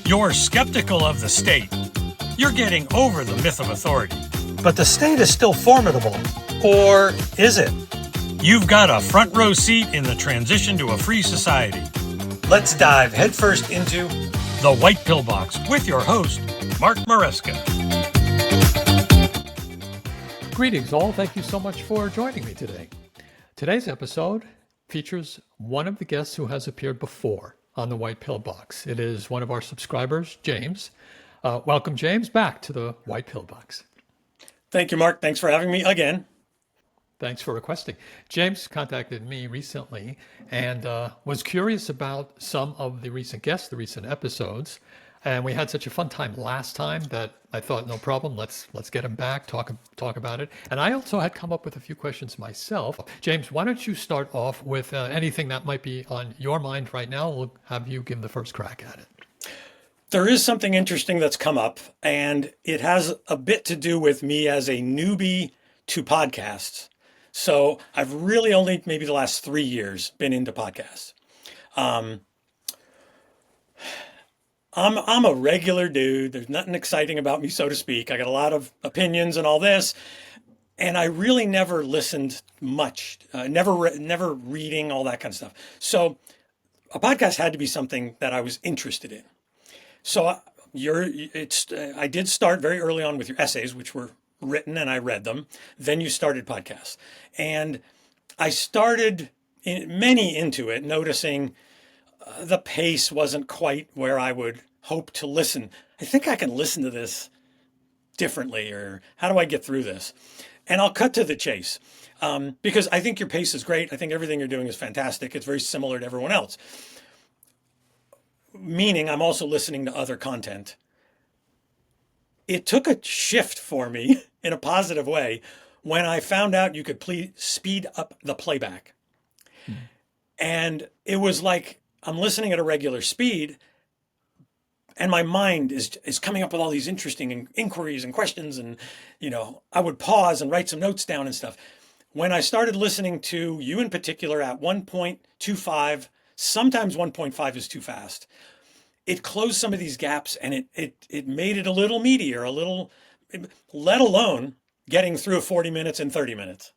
You're skeptical of the state. You're getting over the myth of authority. But the state is still formidable. Or is it? You've got a front row seat in the transition to a free society. Let's dive headfirst into The White Pill Box with your host, Mark Maresca. Greetings all. Thank you so much for joining me today. Today's episode features one of the guests who has appeared before on The White Pill Box. It is one of our subscribers, James. Welcome, James, back to The White Pill Box. Thank you, Mark. Thanks for having me again. Thanks for requesting. James contacted me recently and was curious about some of the recent guests, the recent episodes. And we had such a fun time last time that I thought, no problem, let's get him back, talk about it. And I also had come up with a few questions myself. James, why don't you start off with anything that might be on your mind right now? We'll have you give the first crack at it. There is something interesting that's come up, and it has a bit to do with me as a newbie to podcasts. So I've really only maybe the last 3 years been into podcasts. I'm a regular dude. There's nothing exciting about me, so to speak. I got a lot of opinions and all this, and I really never listened much, never reading, all that kind of stuff. So a podcast had to be something that I was interested in. So I did start very early on with your essays, which were written, and I read them. Then you started podcasts, and I started many into it, noticing the pace wasn't quite where I would hope to listen. I think I can listen to this differently, or how do I get through this? And I'll cut to the chase because I think your pace is great. I think everything you're doing is fantastic. It's very similar to everyone else. Meaning I'm also listening to other content. It took a shift for me in a positive way when I found out you could speed up the playback. And it was like, I'm listening at a regular speed and my mind is coming up with all these interesting inquiries and questions. And, I would pause and write some notes down and stuff. When I started listening to you in particular at 1.25, sometimes 1.5 is too fast. It closed some of these gaps and it made it a little meatier, let alone getting through 40 minutes in 30 minutes.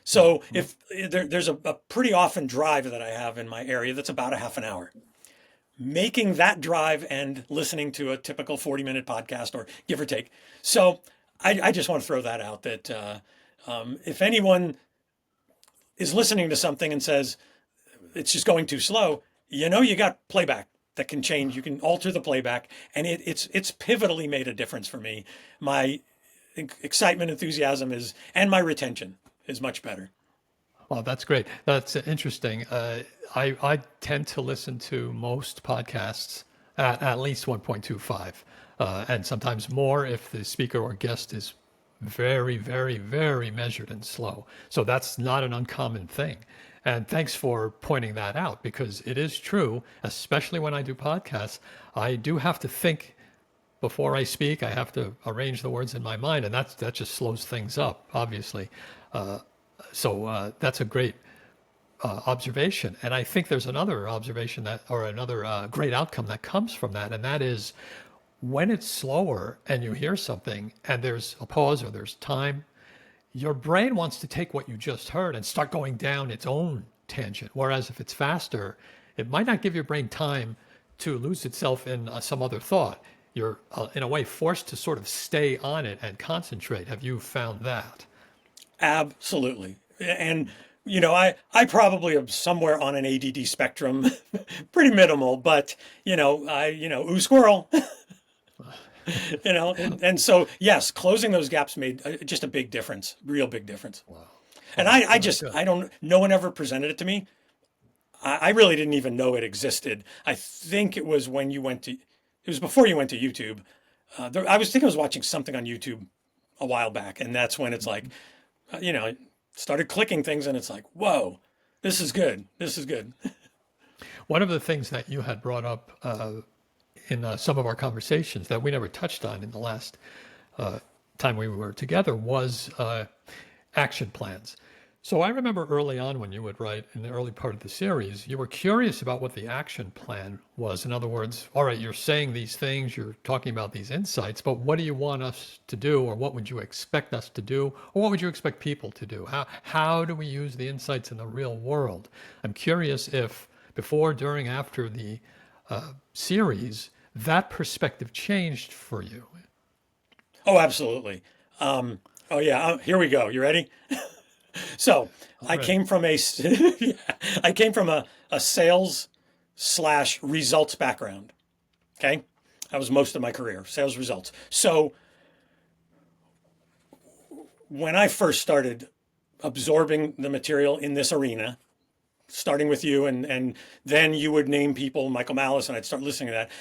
So if there's a pretty often drive that I have in my area that's about a half an hour, making that drive and listening to a typical 40-minute podcast, or give or take. So I just want to throw that out that if anyone is listening to something and says it's just going too slow, you got playback that can change. You can alter the playback, and it's pivotally made a difference for me. My excitement, enthusiasm and my retention is much better. Well, that's great. That's interesting. I tend to listen to most podcasts at least 1.25, and sometimes more if the speaker or guest is very, very, very measured and slow. So that's not an uncommon thing. And thanks for pointing that out, because it is true, especially when I do podcasts, I do have to think before I speak. I have to arrange the words in my mind, and that just slows things up, obviously. So that's a great observation. And I think there's another observation another great outcome that comes from that. And that is when it's slower and you hear something and there's a pause or there's time, your brain wants to take what you just heard and start going down its own tangent. Whereas if it's faster, it might not give your brain time to lose itself in some other thought. You're in a way forced to sort of stay on it and concentrate. Have you found that? Absolutely. And, I probably am somewhere on an ADD spectrum, pretty minimal, but, ooh, squirrel, and so, yes, closing those gaps made just a big difference, real big difference. Wow. And no one ever presented it to me. I really didn't even know it existed. I think it was it was before you went to YouTube. I was watching something on YouTube a while back, and that's when it's like, started clicking things and it's like, whoa, this is good. This is good. One of the things that you had brought up in some of our conversations that we never touched on in the last time we were together was action plans. So I remember early on when you would write in the early part of the series, you were curious about what the action plan was. In other words, all right, you're saying these things, you're talking about these insights, but what do you want us to do, or what would you expect us to do, or what would you expect people to do? How do we use the insights in the real world? I'm curious if before, during, after the series, that perspective changed for you. Oh, absolutely. Oh yeah, here we go. You ready? So All I right. came from yeah, I came from a sales slash results background. Okay. That was most of my career, sales results. So when I first started absorbing the material in this arena, starting with you, and then you would name people, Michael Malice, and I'd start listening to that.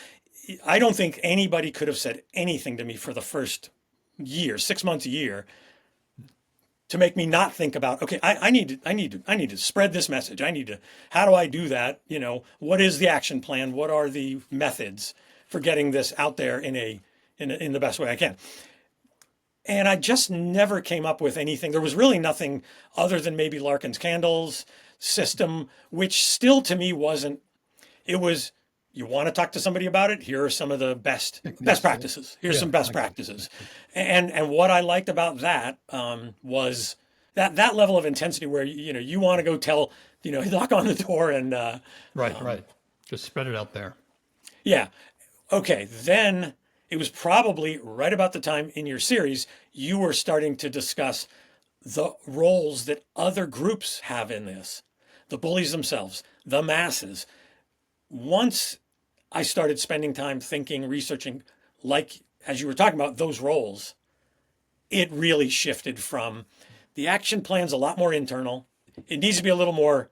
I don't think anybody could have said anything to me for the first year, 6 months, a year, to make me not think about, okay, I need to spread this message. How do I do that? What is the action plan? What are the methods for getting this out there in the best way I can? And I just never came up with anything. There was really nothing other than maybe Larkin's Candles system, which still to me wasn't, it was, you want to talk to somebody about it? Here are some of the best practices. Here's some best practices. And what I liked about that was that level of intensity where, you want to go tell, knock on the door and Right. Just spread it out there. yeah. Okay. Then it was probably right about the time in your series you were starting to discuss the roles that other groups have in this, the bullies themselves, the masses. Once I started spending time thinking, researching, like as you were talking about those roles, it really shifted from the action plan's a lot more internal. It needs to be a little more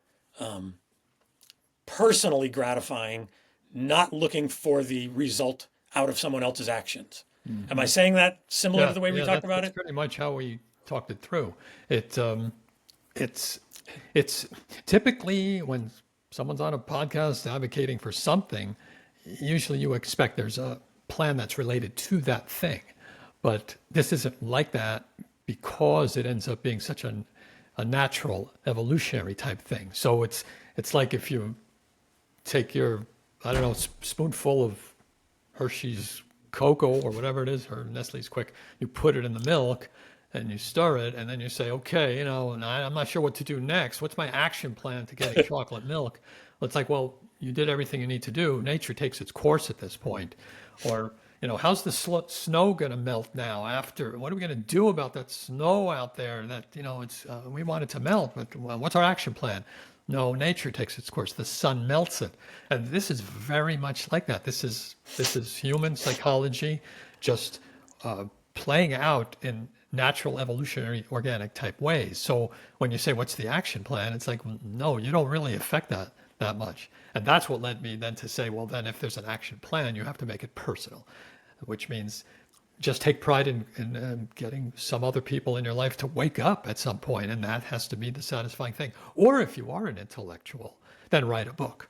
personally gratifying, not looking for the result out of someone else's actions. Mm-hmm. Am I saying that similar to the way we talked about that's it? pretty much how we talked it through. It's typically when someone's on a podcast advocating for something, usually you expect there's a plan that's related to that thing. But this isn't like that because it ends up being such a natural evolutionary type thing. So it's like if you take your, I don't know, spoonful of Hershey's cocoa or whatever it is, or Nestle's Quick, you put it in the milk and you stir it, and then you say, okay, and I'm not sure what to do next. What's my action plan to getting chocolate milk? Well, it's like, well, you did everything you need to do. Nature takes its course at this point. Or, how's the snow going to melt now after? What are we going to do about that snow out there that, we want it to melt, but what's our action plan? No, nature takes its course. The sun melts it. And this is very much like that. This is human psychology just playing out in natural, evolutionary, organic type ways. So when you say, what's the action plan? It's like, well, no, you don't really affect that much. And that's what led me then to say, well, then if there's an action plan, you have to make it personal, which means just take pride in getting some other people in your life to wake up at some point, and that has to be the satisfying thing. Or if you are an intellectual, then write a book,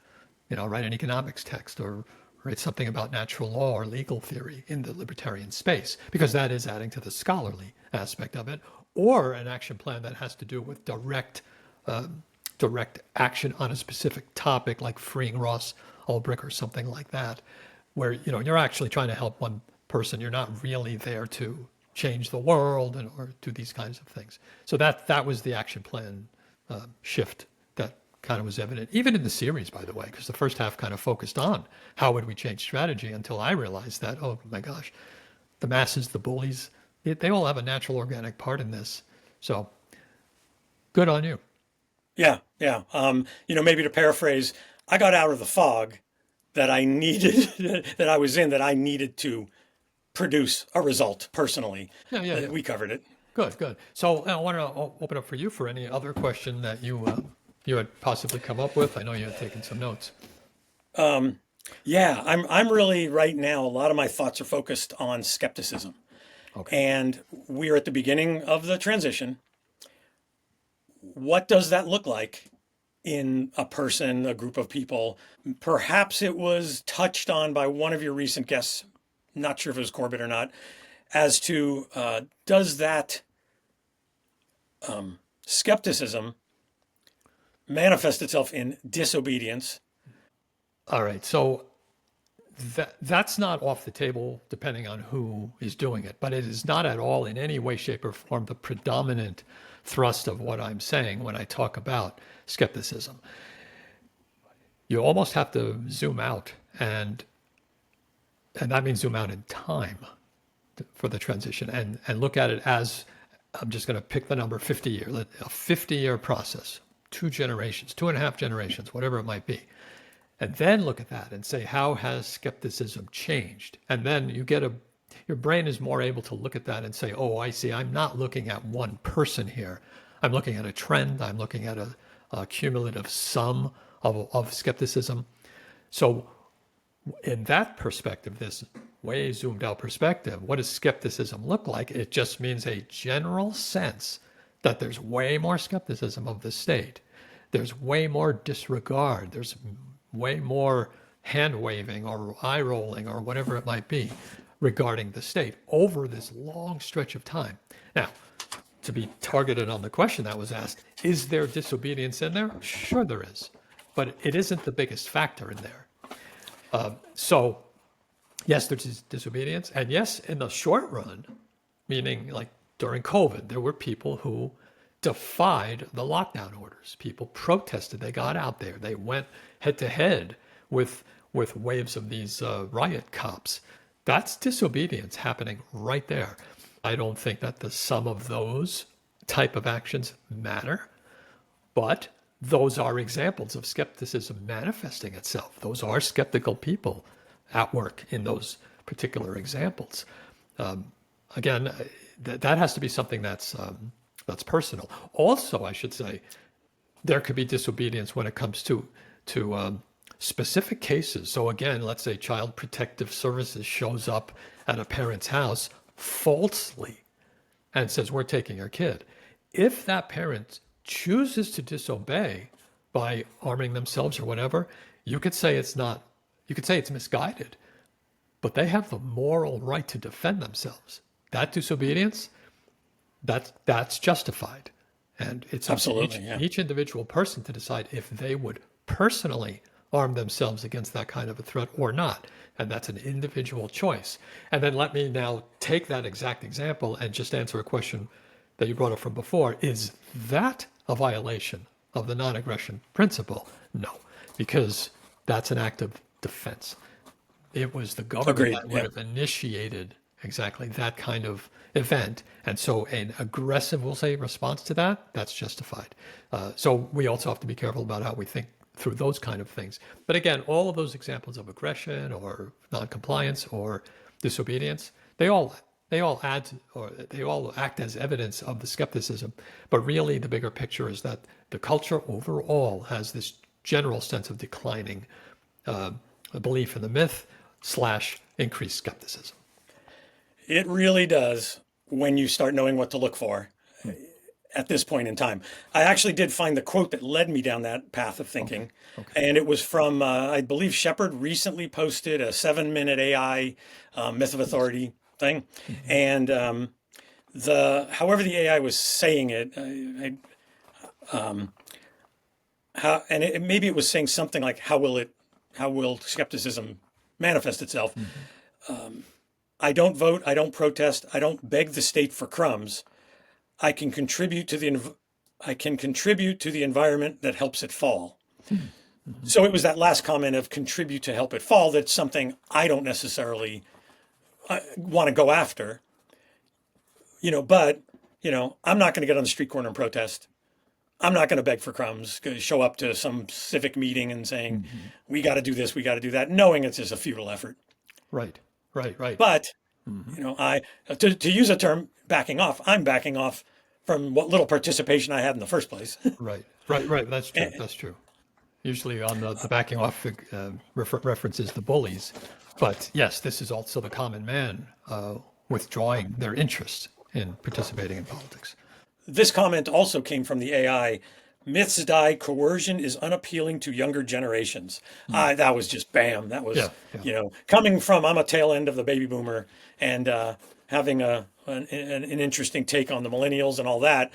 write an economics text or write something about natural law or legal theory in the libertarian space, because that is adding to the scholarly aspect of it. Or an action plan that has to do with direct action on a specific topic, like freeing Ross Ulbricht or something like that, where you're actually trying to help one person. You're not really there to change the world or do these kinds of things. So that was the action plan shift that kind of was evident, even in the series, by the way, because the first half kind of focused on how would we change strategy, until I realized that, oh my gosh, the masses, the bullies, they all have a natural organic part in this. So good on you. Yeah. Maybe to paraphrase, I got out of the fog that I needed, that I was in, that I needed to produce a result personally. Yeah. We covered it. Good. So I want to open up for you for any other question that you had possibly come up with. I know you had taken some notes. Yeah, I'm really right now, a lot of my thoughts are focused on skepticism. Okay. And we're at the beginning of the transition. What does that look like in a person, a group of people? Perhaps it was touched on by one of your recent guests, not sure if it was Corbett or not, as to does that skepticism manifests itself in disobedience. All right. So that's not off the table depending on who is doing it, but it is not at all in any way, shape, or form the predominant thrust of what I'm saying when I talk about skepticism. You almost have to zoom out, and that means zoom out in time for the transition, and look at it as, I'm just going to pick the number 50 year, a 50-year process, 2 generations, 2.5 generations, whatever it might be. And then look at that and say, how has skepticism changed? And then your brain is more able to look at that and say, oh, I see, I'm not looking at one person here. I'm looking at a trend. I'm looking at a cumulative sum of skepticism. So in that perspective, this way zoomed out perspective, what does skepticism look like? It just means a general sense that there's way more skepticism of the state. There's way more disregard. There's way more hand waving or eye rolling or whatever it might be regarding the state over this long stretch of time. Now, to be targeted on the question that was asked, is there disobedience in there? Sure there is, but it isn't the biggest factor in there. So yes, there's disobedience. And yes, in the short run, meaning like during COVID, there were people who defied the lockdown orders. People protested. They got out there. They went head to head with waves of these riot cops. That's disobedience happening right there. I don't think that the sum of those type of actions matter, but those are examples of skepticism manifesting itself. Those are skeptical people at work in those particular examples. Again, that has to be something that's personal. Also, I should say, there could be disobedience when it comes to specific cases. So again, let's say Child Protective Services shows up at a parent's house falsely and says, we're taking our kid. If that parent chooses to disobey by arming themselves or whatever, you could say it's misguided, but they have the moral right to defend themselves. That disobedience, that's justified. And it's up to each individual person to decide if they would personally arm themselves against that kind of a threat or not. And that's an individual choice. And then let me now take that exact example and just answer a question that you brought up from before. Is that a violation of the non-aggression principle? No, because that's an act of defense. It was the government that would have initiated exactly that kind of event. And so an aggressive, we'll say, response to that, that's justified. So we also have to be careful about how we think through those kind of things. But again, all of those examples of aggression or non-compliance or disobedience, they all act as evidence of the skepticism. But really the bigger picture is that the culture overall has this general sense of declining belief in the myth / increased skepticism. It really does when you start knowing what to look for at this point in time. I actually did find the quote that led me down that path of thinking. Okay. And it was from, I believe Shepard recently posted a 7-minute AI myth of authority thing. Mm-hmm. And however the AI was saying it, maybe it was saying something like, how will skepticism manifest itself? Mm-hmm. I don't vote, I don't protest, I don't beg the state for crumbs. I can contribute to the environment that helps it fall. Mm-hmm. So it was that last comment of contribute to help it fall that's something I don't necessarily want to go after. But I'm not going to get on the street corner and protest. I'm not going to beg for crumbs, show up to some civic meeting and saying, mm-hmm. we got to do this, we got to do that, knowing it's just a futile effort. Right. But, mm-hmm. To use a term, backing off, I'm backing off from what little participation I had in the first place. Right. That's true. That's true. Usually on the backing off references the bullies. But yes, this is also the common man withdrawing their interest in participating in politics. This comment also came from the AI. Myths die. Coercion is unappealing to younger generations. That was just bam. That was, coming from, I'm a tail end of the baby boomer and having an interesting take on the millennials and all that.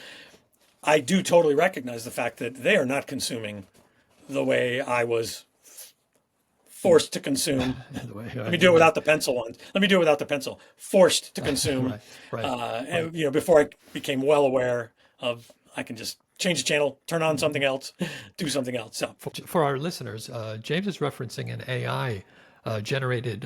I do totally recognize the fact that they are not consuming the way I was forced to consume. The way, Let me do it right, without the pencil ones. Let me do it without the pencil. Forced to consume, right, right, right. before I became well aware of I can just change the channel, turn on something else, do something else. So For our listeners, James is referencing an AI generated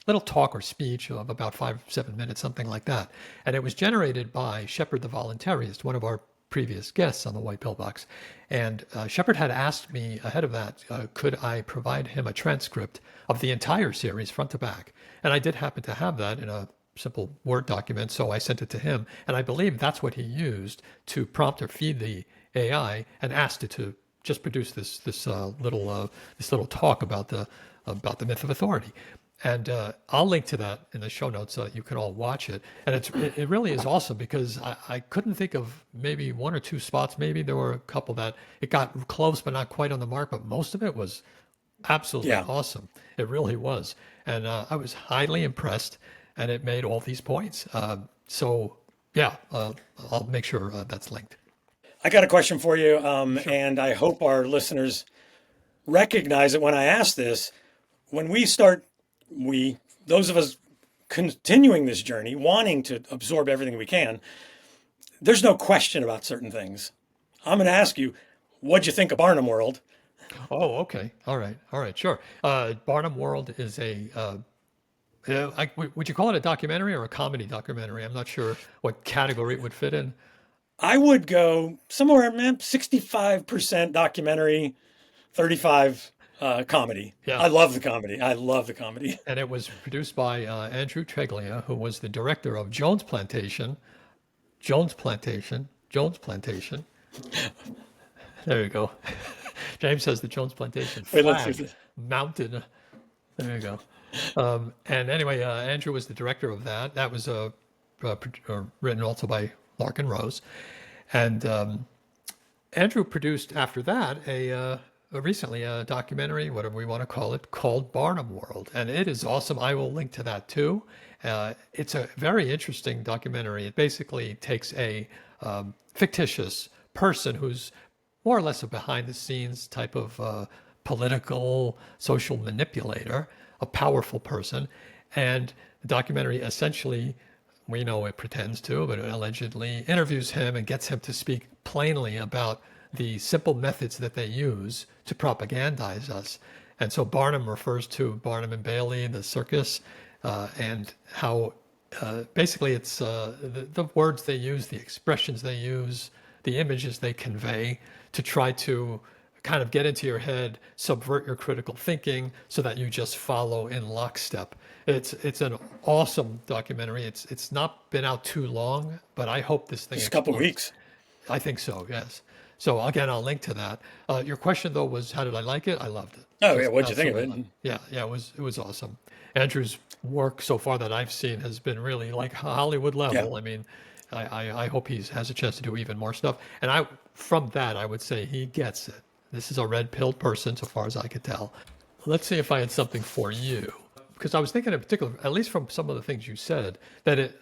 little talk or speech of about 5, 7 minutes, something like that. And it was generated by Shepard the Voluntarist, one of our previous guests on the White Pill Box. And Shepard had asked me ahead of that, could I provide him a transcript of the entire series front to back? And I did happen to have that in a simple Word document, so I sent it to him. And I believe that's what he used to prompt or feed the AI and asked it to just produce this little talk about the myth of authority. And I'll link to that in the show notes so that you can all watch it. And it really is awesome because I couldn't think of maybe one or two spots. Maybe there were a couple that it got close but not quite on the mark. But most of it was absolutely yeah, awesome. It really was. And I was highly impressed. And it made all these points. So, yeah, I'll make sure that's linked. I got a question for you, Sure. and I hope our listeners recognize that when I ask this, when we start, those of us continuing this journey, wanting to absorb everything we can, there's no question about certain things. I'm going to ask you, what'd you think of Barnum World? Oh, okay. All right. All right. Sure. Barnum World is would you call it a documentary or a comedy documentary? I'm not sure what category it would fit in. I would go somewhere, man, 65% documentary, 35 comedy. Yeah. I love the comedy. I love the comedy. And it was produced by Andrew Treglia, who was the director of Jones Plantation. Jones Plantation. Jones Plantation. There you go. James says the Jones Plantation Wait, let's see flag this. mounted. There you go. And anyway, Andrew was the director of that. That was written also by Larkin Rose. And Andrew produced after that recently a documentary, whatever we want to call it, called Barnum World, and it is awesome. I will link to that too. It's a very interesting documentary. It basically takes a fictitious person who's more or less a behind-the-scenes type of political, social manipulator, a powerful person, and the documentary essentially we know it pretends to, but it allegedly interviews him and gets him to speak plainly about the simple methods that they use to propagandize us. And so Barnum refers to Barnum and Bailey, the circus, and how basically it's the words they use, the expressions they use, the images they convey to try to kind of get into your head, subvert your critical thinking so that you just follow in lockstep. It's an awesome documentary. It's not been out too long, but I hope this thing Just a couple explodes. weeks. I think so, yes. So again, I'll link to that. Your question though was, how did I like it? I loved it. Oh yeah, Just what'd you think of absolutely it? loved it. Yeah, yeah, it was awesome. Andrew's work so far that I've seen has been really like Hollywood Yeah, level. I mean, I hope he has a chance to do even more stuff. And from that, I would say he gets it. This is a red pilled person, so far as I could tell. Let's see if I had something for you. Because I was thinking in particular, at least from some of the things you said, that it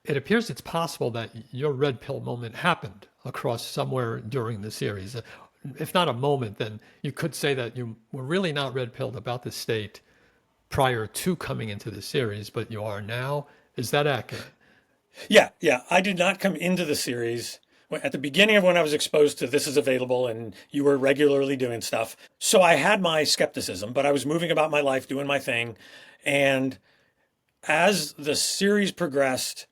appears it's possible that your red pill moment happened across somewhere during the series. If not a moment, then you could say that you were really not red pilled about the state prior to coming into the series, but you are now. Is that accurate? yeah. I did not come into the series at the beginning of when I was exposed to this is available and you were regularly doing stuff. So I had my skepticism, but I was moving about my life, doing my thing. And as the series progressed,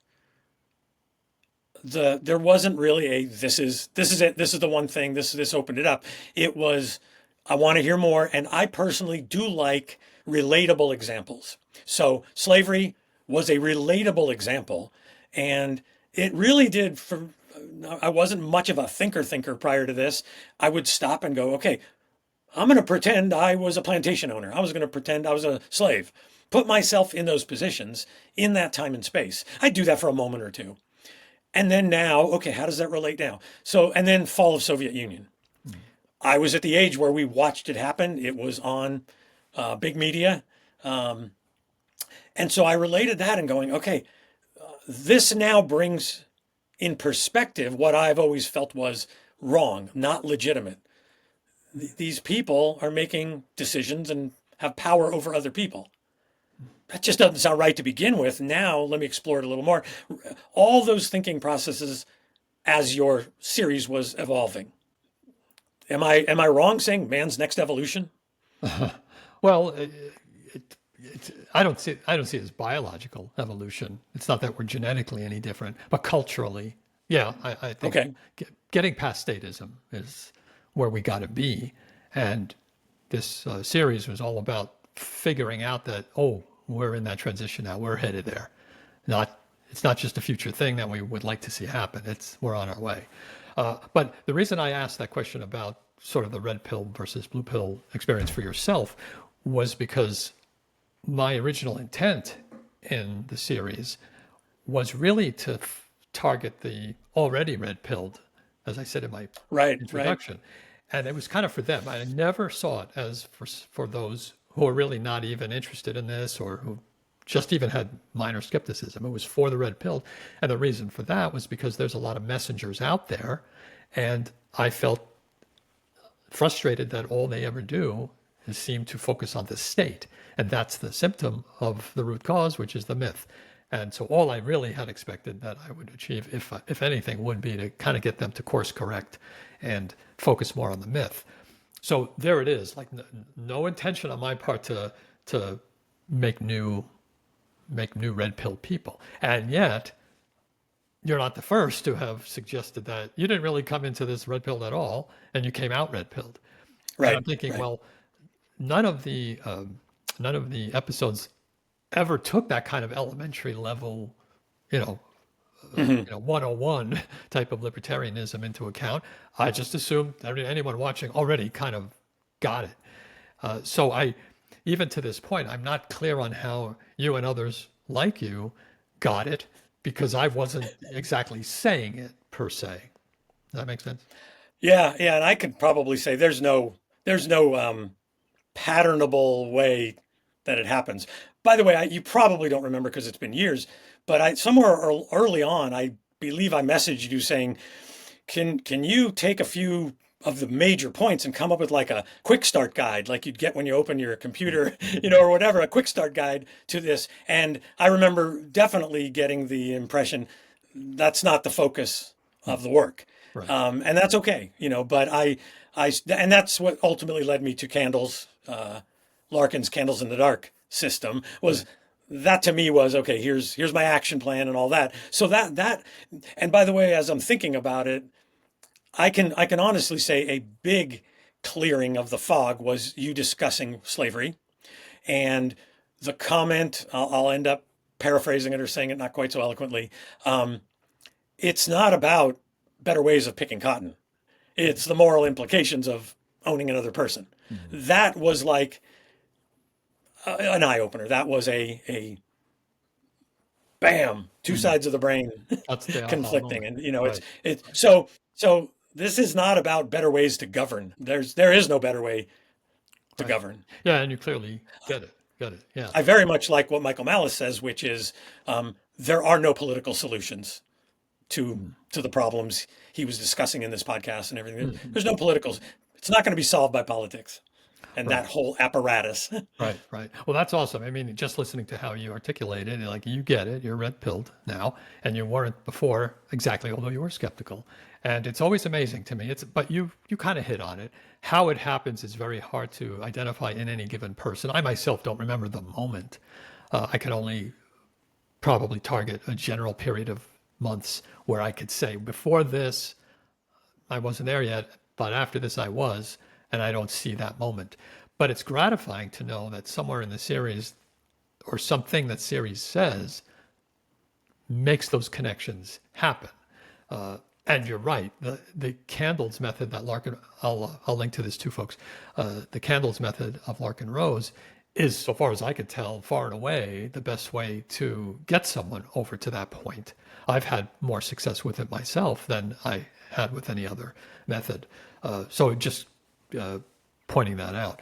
there wasn't really a this is it, this is the one thing, this opened it up. It was I want to hear more, and I personally do like relatable examples. So slavery was a relatable example, and it really did for I wasn't much of a thinker prior to this. I would stop and go, okay, I'm going to pretend I was a plantation owner. I was going to pretend I was a slave. Put myself in those positions in that time and space. I do that for a moment or two. And then now, okay, how does that relate now? So, and then fall of Soviet Union. I was at the age where we watched it happen. It was on big media. And so I related that and going, okay, this now brings in perspective what I've always felt was wrong, not legitimate. These people are making decisions and have power over other people. That just doesn't sound right to begin with. Now, let me explore it a little more. All those thinking processes as your series was evolving. Am I wrong saying man's next evolution? Well, I don't see it as biological evolution. It's not that we're genetically any different, but culturally, yeah, I think Okay. getting past statism is where we got to be. And this series was all about figuring out that, oh, we're in that transition now. We're headed there. It's not just a future thing that we would like to see happen. We're on our way. But the reason I asked that question about sort of the red pill versus blue pill experience for yourself was because my original intent in the series was really to target the already red pilled, as I said in my introduction. And it was kind of for them. I never saw it as for those who are really not even interested in this or who just even had minor skepticism. It was for the red pill. And the reason for that was because there's a lot of messengers out there. And I felt frustrated that all they ever do is seem to focus on the state. And that's the symptom of the root cause, which is the myth. And so all I really had expected that I would achieve, if anything, would be to kind of get them to course correct and focus more on the myth. So there it is, like no intention on my part to make new red pill people. And yet you're not the first to have suggested that you didn't really come into this red pilled at all, and you came out red pilled. Right. And I'm thinking, well, none of the episodes ever took that kind of elementary level, 101 type of libertarianism into account. I just assumed anyone watching already kind of got it. So even to this point, I'm not clear on how you and others like you got it, because I wasn't exactly saying it per se. Does that make sense? Yeah, and I could probably say there's no patternable way that it happens. By the way, you probably don't remember because it's been years, but somewhere early on, I believe I messaged you saying, can you take a few of the major points and come up with like a quick start guide, like you'd get when you open your computer, or whatever, a quick start guide to this. And I remember definitely getting the impression that's not the focus of the work. Right. And that's okay, but and that's what ultimately led me to Candles, Larkin's Candles in the Dark system was that to me was, okay, here's my action plan and all that. So that, and by the way, as I'm thinking about it, I can honestly say a big clearing of the fog was you discussing slavery, and the comment, I'll end up paraphrasing it or saying it not quite so eloquently. It's not about better ways of picking cotton. It's the moral implications of owning another person. Mm-hmm. That was like an eye opener. That was a bam, two sides of the brain conflicting. And so this is not about better ways to govern. There is no better way to govern. Yeah, and you clearly get it. Yeah. I very much like what Michael Malice says, which is there are no political solutions to the problems he was discussing in this podcast and everything. Mm-hmm. There's no politicals. It's not going to be solved by politics and that whole apparatus. Right. Well, that's awesome. I mean, just listening to how you articulate it, like you get it, you're red pilled now, and you weren't before exactly, although you were skeptical. And it's always amazing to me. But you kind of hit on it. How it happens is very hard to identify in any given person. I myself don't remember the moment. I can only probably target a general period of months where I could say, before this, I wasn't there yet, but after this I was, and I don't see that moment. But it's gratifying to know that somewhere in the series, or something that series says, makes those connections happen. And you're right, the Candles method that Larkin, I'll link to this too, folks. The Candles method of Larkin Rose is, so far as I could tell, far and away the best way to get someone over to that point. I've had more success with it myself than I had with any other method. So just pointing that out.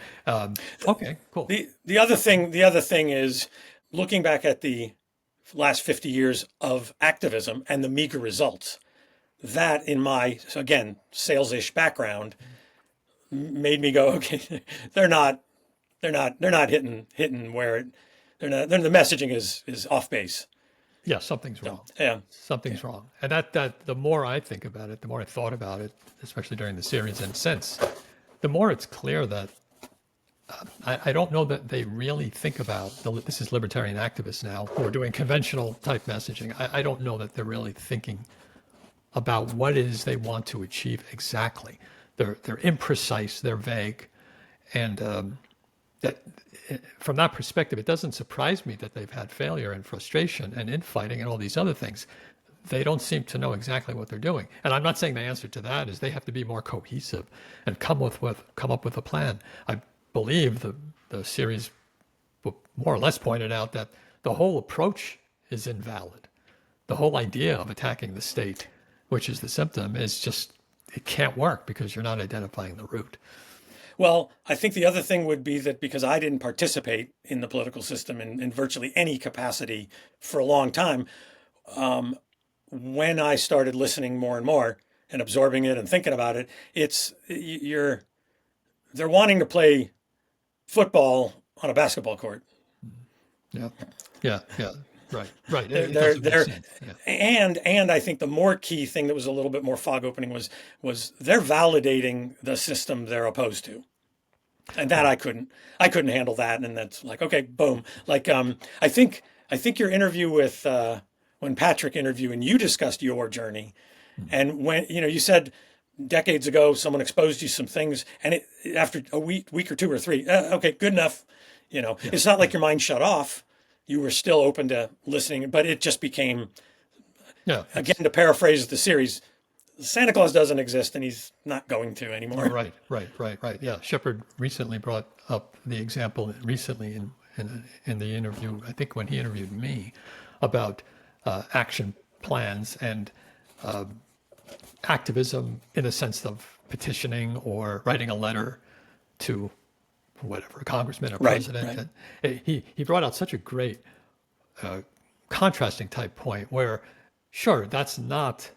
Okay, cool. The other thing is looking back at the last 50 years of activism and the meager results. that in my, again, sales-ish background made me go, okay, they're not hitting where the messaging is off base. Yeah, something's So, wrong. yeah. Something's wrong. And that the more I think about it, the more I thought about it, especially during the series and since, the more it's clear that I don't know that they really think about this is libertarian activists now who are doing conventional type messaging. I don't know that they're really thinking about what it is they want to achieve exactly. They're imprecise, they're vague, and that from that perspective, it doesn't surprise me that they've had failure and frustration and infighting and all these other things. They don't seem to know exactly what they're doing. And I'm not saying the answer to that is they have to be more cohesive and come up with a plan. I believe the series more or less pointed out that the whole approach is invalid. The whole idea of attacking the state, which is the symptom, is just, it can't work because you're not identifying the root. Well, I think the other thing would be that because I didn't participate in the political system in virtually any capacity for a long time, when I started listening more and more and absorbing it and thinking about it, they're wanting to play football on a basketball court. Yeah, yeah, yeah. Right, right. They're and I think the more key thing that was a little bit more fog opening was they're validating the system they're opposed to, and that I couldn't handle that, and that's like, okay, boom. Like I think your interview with when Patrick interviewed and you discussed your journey, and when you said decades ago someone exposed you some things, and after a week or two or three, okay, good enough. It's not like your mind shut off. You were still open to listening, but it just became, again, to paraphrase the series, Santa Claus doesn't exist and he's not going to anymore. Right. Yeah, Shepard recently brought up the example recently in the interview, I think when he interviewed me, about action plans and activism in the sense of petitioning or writing a letter to whatever, a congressman or president. Right. And he brought out such a great contrasting type point where, sure, that's not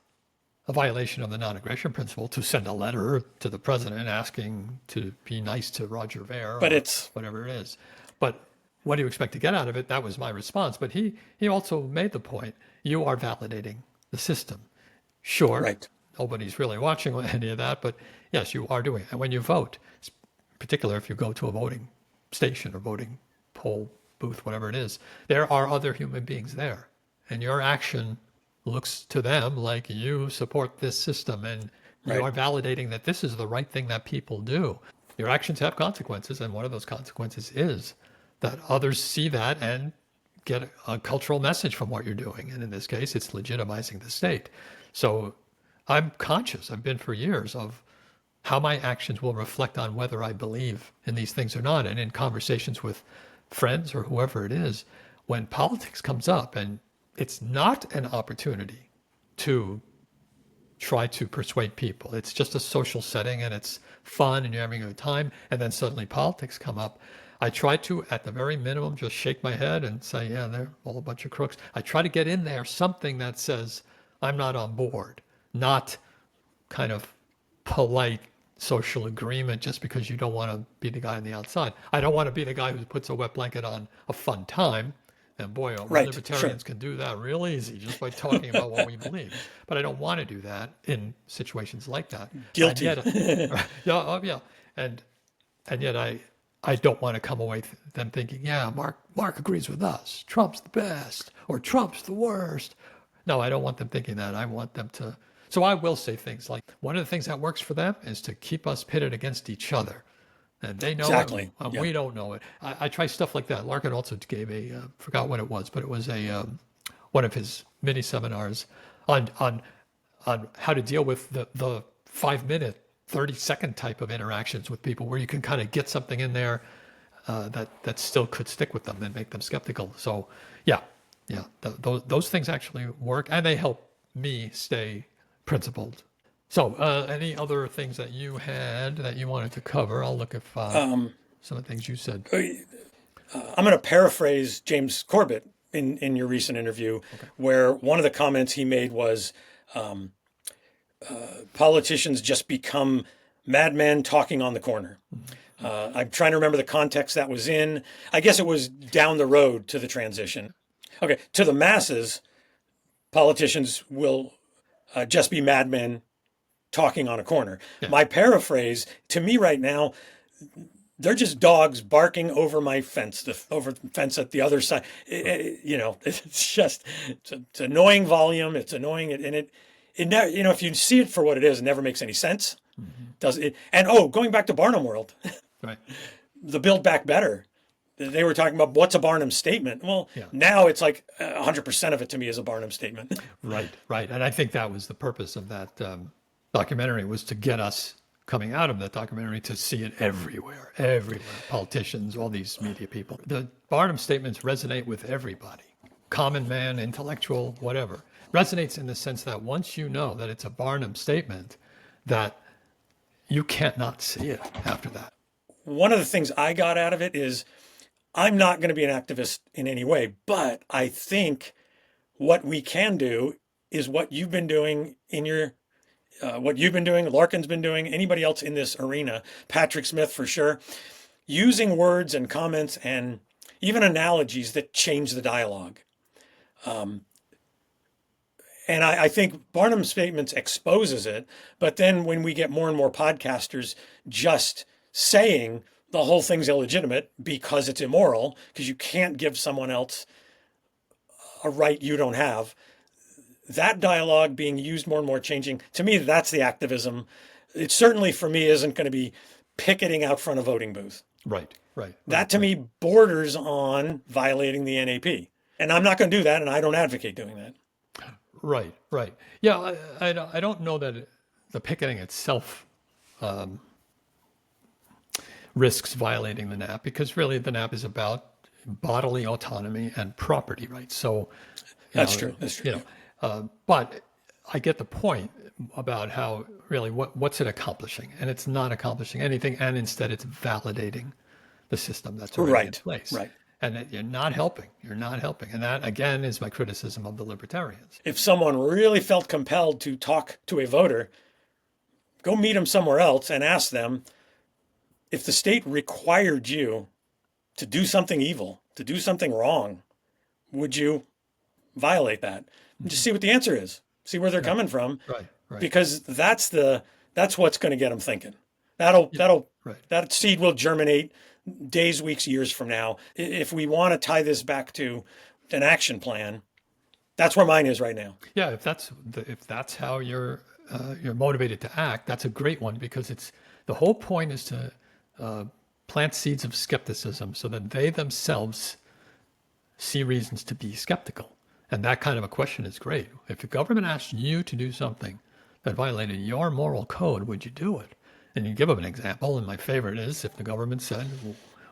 a violation of the non-aggression principle to send a letter to the president asking to be nice to Roger Ver, but it's whatever it is. But what do you expect to get out of it? That was my response. But he also made the point, you are validating the system. Sure, right. Nobody's really watching any of that, but yes, you are doing it. And when you vote, particular if you go to a voting station or voting poll booth, whatever it is, there are other human beings there. And your action looks to them like you support this system and you are validating that this is the right thing that people do. Your actions have consequences, and one of those consequences is that others see that and get a cultural message from what you're doing. And in this case, it's legitimizing the state. So I'm conscious, I've been for years, of how my actions will reflect on whether I believe in these things or not. And in conversations with friends or whoever it is, when politics comes up and it's not an opportunity to try to persuade people, it's just a social setting and it's fun and you're having a good time, and then suddenly politics come up, I try to, at the very minimum, just shake my head and say, yeah, they're all a bunch of crooks. I try to get in there something that says, I'm not on board, not kind of polite social agreement just because you don't want to be the guy on the outside. I don't want to be the guy who puts a wet blanket on a fun time. And boy, libertarians can do that real easy just by talking about what we believe. But I don't want to do that in situations like that. Guilty. And yet I don't want to come away them thinking, yeah, Mark agrees with us. Trump's the best or Trump's the worst. No, I don't want them thinking that. I want them to. So I will say things like, one of the things that works for them is to keep us pitted against each other. And they know it, and we don't know it. I try stuff like that. Larkin also gave forgot what it was, but it was one of his mini seminars on how to deal with the 5-minute, 30-second type of interactions with people where you can kind of get something in there that still could stick with them and make them skeptical. So those things actually work, and they help me stay principled. So any other things that you had that you wanted to cover? I'll look if some of the things you said. I'm going to paraphrase James Corbett in your recent interview, where one of the comments he made was, politicians just become madmen talking on the corner. I'm trying to remember the context that was in. I guess it was down the road to the transition. Okay, to the masses, politicians will just be madmen talking on a corner. Yeah. My paraphrase to me right now, they're just dogs barking over my fence, over the fence at the other side. It's just, it's annoying volume. It's annoying. And it never, if you see it for what it is, it never makes any sense. Does it? And going back to Barnum World, Right. the Build Back Better, they were talking about what's a Barnum statement. Well, Yeah. now it's like 100% of it to me is a Barnum statement. Right. And I think that was the purpose of that documentary, was to get us coming out of that documentary to see it everywhere. Politicians, all these media people. The Barnum statements resonate with everybody. Common man, intellectual, whatever. Resonates in the sense that once you know that it's a Barnum statement, that you can't not see it after that. One of the things I got out of it is I'm not going to be an activist in any way, but I think what we can do is what you've been doing in your, Larkin's been doing, anybody else in this arena, Patrick Smith for sure, using words and comments and even analogies that change the dialogue. And I think Barnum's statements exposes it, but then when we get more and more podcasters just saying the whole thing's illegitimate because it's immoral, because you can't give someone else a right you don't have, that dialogue being used more and more, changing, to me, that's the activism. It certainly for me isn't going to be picketing out front of voting booth. Right. That to me borders on violating the NAP. And I'm not going to do that, and I don't advocate doing that. Right. Yeah, I don't know that the picketing itself risks violating the NAP, because really the NAP is about bodily autonomy and property rights. So That's true. But I get the point about how really what's it accomplishing, and it's not accomplishing anything, and instead it's validating the system that's already in place. Right. And that you're not helping. And that, again, is my criticism of the libertarians. If someone really felt compelled to talk to a voter, go meet them somewhere else and ask them, if the state required you to do something evil, to do something wrong, would you violate that? And just see what the answer is. See where they're coming from. Right. Because that's what's going to get them thinking. That seed will germinate days, weeks, years from now. If we want to tie this back to an action plan, that's where mine is right now. Yeah, if that's how you're motivated to act, that's a great one, because it's the whole point is to plant seeds of skepticism so that they themselves see reasons to be skeptical. And that kind of a question is great. If the government asked you to do something that violated your moral code, would you do it? And you give them an example, and my favorite is if the government said,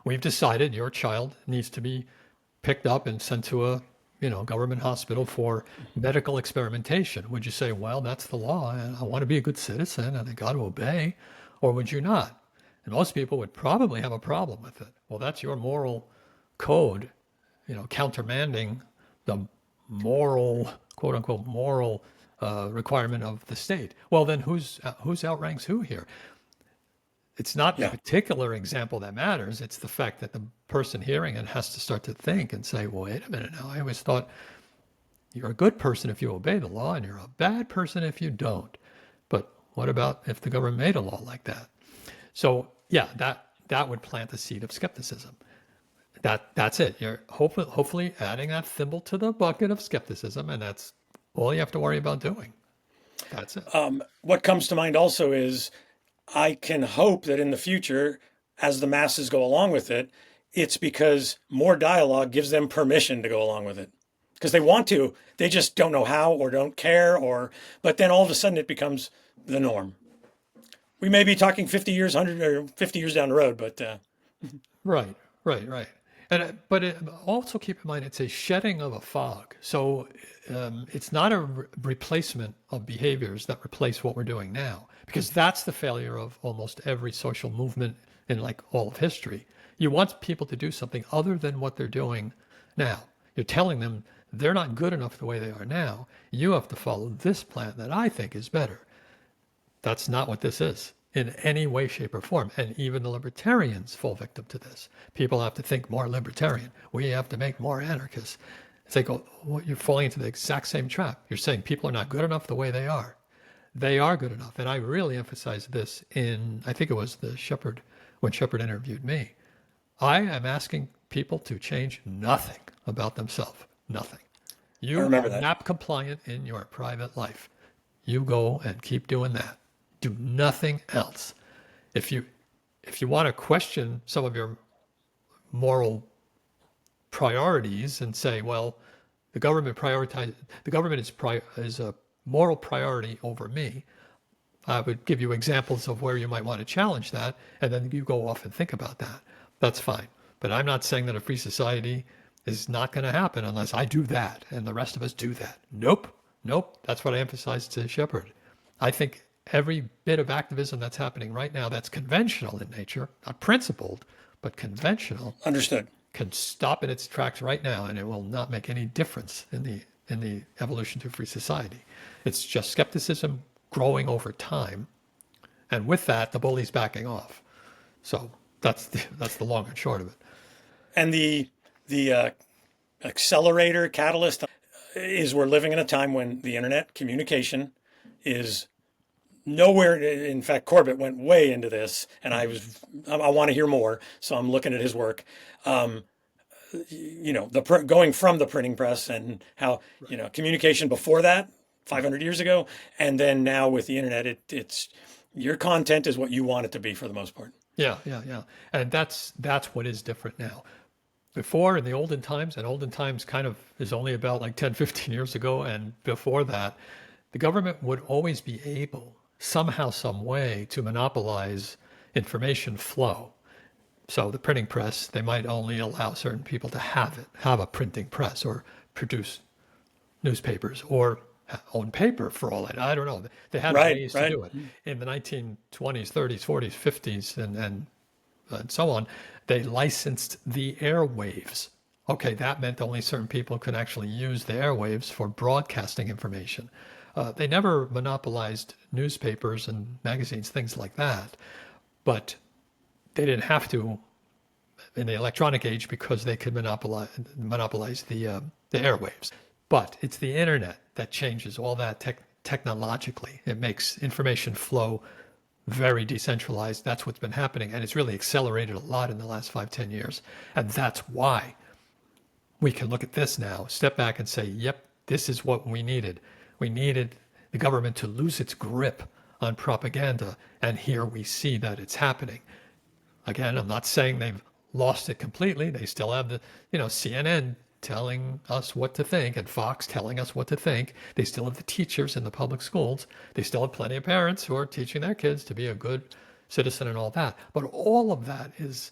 we've decided your child needs to be picked up and sent to a government hospital for medical experimentation. Would you say, well, that's the law, and I want to be a good citizen, and I got to obey? Or would you not? And most people would probably have a problem with it. Well, that's your moral code, countermanding the moral, quote unquote, moral requirement of the state. Well, then who's outranks who here? It's not the particular example that matters. It's the fact that the person hearing it has to start to think and say, well, wait a minute now. I always thought you're a good person if you obey the law, and you're a bad person if you don't. But what about if the government made a law like that? So yeah, that would plant the seed of skepticism. That's it. You're hopefully adding that thimble to the bucket of skepticism, and that's all you have to worry about doing. That's it. What comes to mind also is I can hope that in the future, as the masses go along with it, it's because more dialogue gives them permission to go along with it. Because they want to, they just don't know how or don't care, but then all of a sudden it becomes the norm. We may be talking 50 years, 100 or 50 years down the road, but... Right. But also keep in mind, it's a shedding of a fog. So it's not a replacement of behaviors that replace what we're doing now, because that's the failure of almost every social movement in like all of history. You want people to do something other than what they're doing now. You're telling them they're not good enough the way they are now. You have to follow this plan that I think is better. That's not what this is in any way, shape, or form. And even the libertarians fall victim to this. People have to think more libertarian. We have to make more anarchists. It's like, oh, well, you're falling into the exact same trap. You're saying people are not good enough the way they are. They are good enough. And I really emphasize this in, I think it was the Shepherd, when Shepherd interviewed me. I am asking people to change nothing about themselves. Nothing. You I remember are that. NAP compliant in your private life. You go and keep doing that. Do nothing else. If you want to question some of your moral priorities and say, well, the government is a moral priority over me, I would give you examples of where you might want to challenge that, and then you go off and think about that. That's fine. But I'm not saying that a free society is not going to happen unless I do that and the rest of us do that. Nope. That's what I emphasized to Shepard. I think every bit of activism that's happening right now that's conventional in nature, not principled, but conventional, Understood. can stop in its tracks right now, and it will not make any difference in the evolution to free society. It's just skepticism growing over time, and with that, the bully's backing off. So that's the long and short of it. And the accelerator catalyst is we're living in a time when the internet communication is nowhere. In fact, Corbett went way into this, and I want to hear more, so I'm looking at his work. Going from the printing press and how communication before that 500 years ago, and then now with the internet, it's your content is what you want it to be for the most part. Yeah. And that's what is different now. Before, in the olden times, and olden times kind of is only about like 10, 15 years ago, and before that, the government would always be able, somehow, some way, to monopolize information flow. So the printing press, they might only allow certain people to have a printing press, or produce newspapers, or own paper for all that. I don't know. They had ways to do it. In the 1920s, 30s, 40s, 50s, and so on, they licensed the airwaves. Okay, that meant only certain people could actually use the airwaves for broadcasting information. They never monopolized newspapers and magazines, things like that. But they didn't have to in the electronic age because they could monopolize the airwaves. But it's the internet that changes all that technologically. It makes information flow very decentralized. That's what's been happening. And it's really accelerated a lot in the last 5-10 years. And that's why we can look at this now, step back and say, yep, this is what we needed. We needed the government to lose its grip on propaganda. And here we see that it's happening. Again, I'm not saying they've lost it completely. They still have the, CNN telling us what to think and Fox telling us what to think. They still have the teachers in the public schools. They still have plenty of parents who are teaching their kids to be a good citizen and all that. But all of that is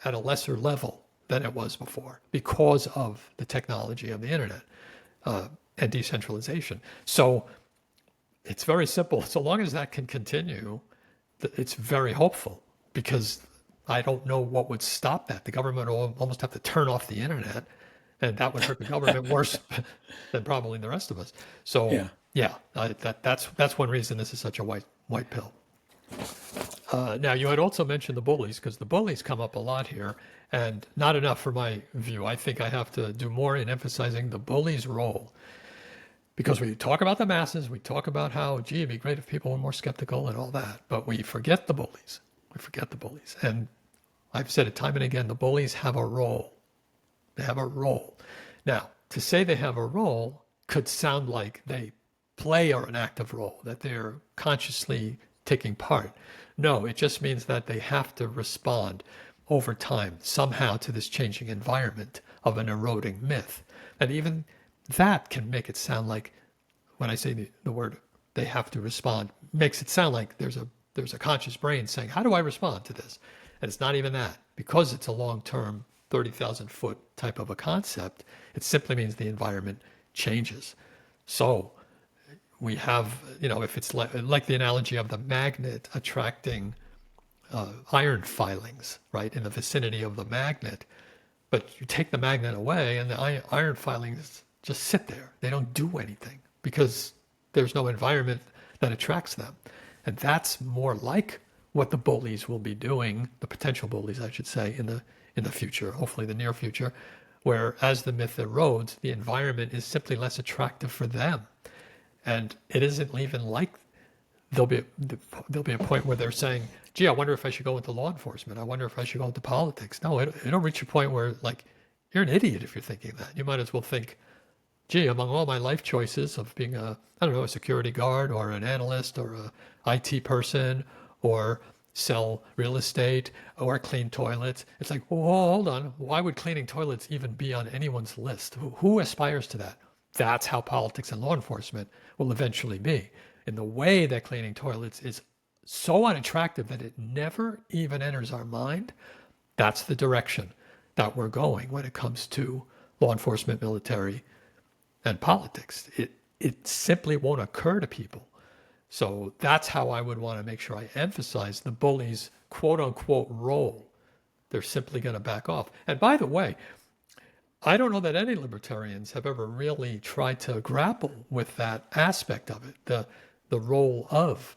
at a lesser level than it was before because of the technology of the internet and decentralization. So it's very simple. So long as that can continue, it's very hopeful, because I don't know what would stop that. The government will almost have to turn off the internet, and that would hurt the government worse than probably the rest of us. So that's one reason this is such a white pill. Now, you had also mentioned the bullies, because the bullies come up a lot here, and not enough for my view. I think I have to do more in emphasizing the bullies' role. Because we talk about the masses, we talk about how, gee, it'd be great if people were more skeptical and all that, but we forget the bullies. And I've said it time and again, the bullies have a role. They have a role. Now, to say they have a role could sound like they play an active role, that they're consciously taking part. No, it just means that they have to respond over time somehow to this changing environment of an eroding myth. And even that can make it sound like, when I say the word they have to respond, makes it sound like there's a conscious brain saying, how do I respond to this? And it's not even that. Because it's a long-term 30,000-foot type of a concept, it simply means the environment changes. So we have, if it's like the analogy of the magnet attracting iron filings, right, in the vicinity of the magnet, but you take the magnet away and the iron filings just sit there. They don't do anything because there's no environment that attracts them. And that's more like what the bullies will be doing, the potential bullies, I should say, in the future, hopefully the near future, where as the myth erodes, the environment is simply less attractive for them. And it isn't even like there'll be a point where they're saying, gee, I wonder if I should go into law enforcement. I wonder if I should go into politics. No, it'll reach a point where, like, you're an idiot if you're thinking that. You might as well think, gee, among all my life choices of being I don't know, a security guard or an analyst or a IT person or sell real estate or clean toilets. It's like, whoa, hold on. Why would cleaning toilets even be on anyone's list? Who aspires to that? That's how politics and law enforcement will eventually be. In the way that cleaning toilets is so unattractive that it never even enters our mind, that's the direction that we're going when it comes to law enforcement, military, and politics. It simply won't occur to people. So that's how I would want to make sure I emphasize the bullies' quote unquote role. They're simply going to back off. And by the way, I don't know that any libertarians have ever really tried to grapple with that aspect of it, the role of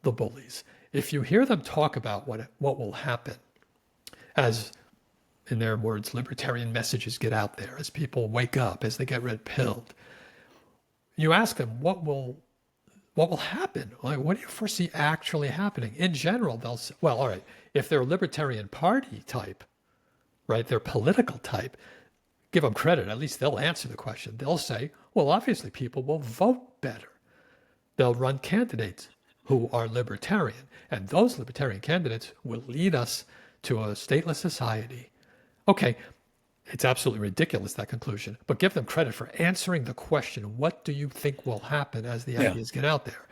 the bullies. If you hear them talk about what will happen as, in their words, libertarian messages get out there, as people wake up, as they get red pilled, you ask them, what will happen? Like, what do you foresee actually happening? In general, they'll say, well, all right, if they're a libertarian party type, right, they're political type, give them credit, at least they'll answer the question. They'll say, well, obviously people will vote better. They'll run candidates who are libertarian, and those libertarian candidates will lead us to a stateless society. Okay, it's absolutely ridiculous, that conclusion, but give them credit for answering the question, what do you think will happen as the ideas get out there?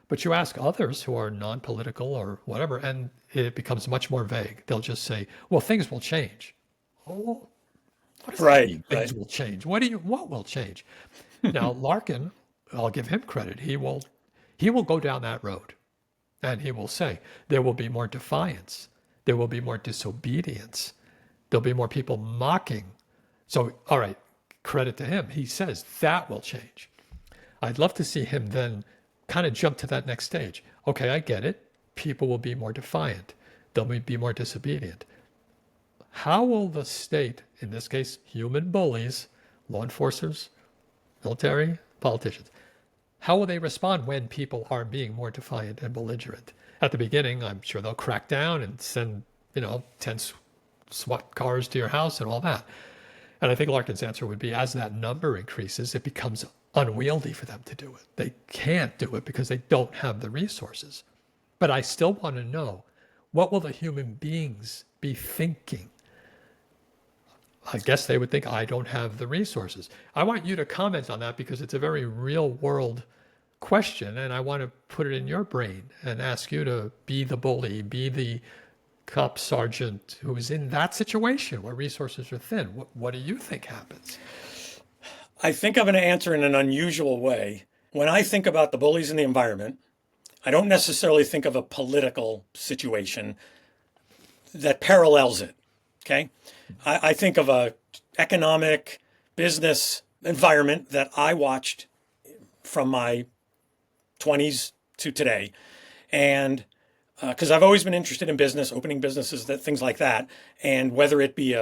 But you ask others who are non-political or whatever, and it becomes much more vague. They'll just say, well, things will change. Oh, what does that mean, things will change? What will change? Now, Larkin, I'll give him credit. He will go down that road, and he will say there will be more defiance. There will be more disobedience. There'll be more people mocking. So, all right, credit to him. He says that will change. I'd love to see him then kind of jump to that next stage. Okay, I get it. People will be more defiant. They'll be more disobedient. How will the state, in this case, human bullies, law enforcers, military, politicians, how will they respond when people are being more defiant and belligerent? At the beginning, I'm sure they'll crack down and send, 10 SWAT cars to your house and all that. And I think Larkin's answer would be, as that number increases, it becomes unwieldy for them to do it. They can't do it because they don't have the resources. But I still want to know, what will the human beings be thinking? I guess they would think, I don't have the resources. I want you to comment on that because it's a very real world question, and I want to put it in your brain and ask you to be the bully, be the cop sergeant who is in that situation where resources are thin. What do you think happens? I think I'm going to answer in an unusual way. When I think about the bullies in the environment, I don't necessarily think of a political situation that parallels it. Okay. I think of a economic business environment that I watched from my 20s to today. And because I've always been interested in business, opening businesses, things like that. And whether it be